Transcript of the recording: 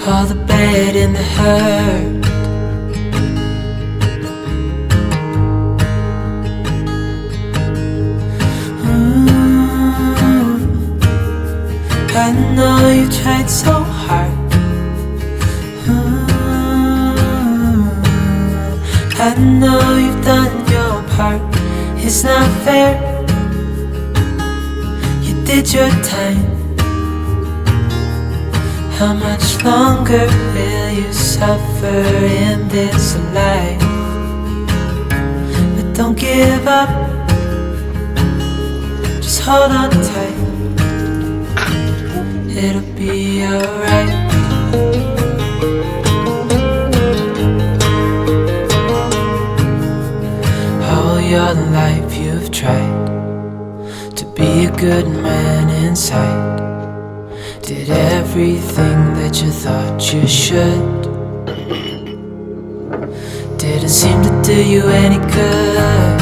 All the bad and the hurt. I know you tried so hard. I know you've done your part. It's not fair. You did your time. How much longer will you suffer in this life? But don't give up. Just hold on tight. It'll be alright. All your life you've tried to be a good man inside. Did everything that you thought you should. Didn't seem to do you any good.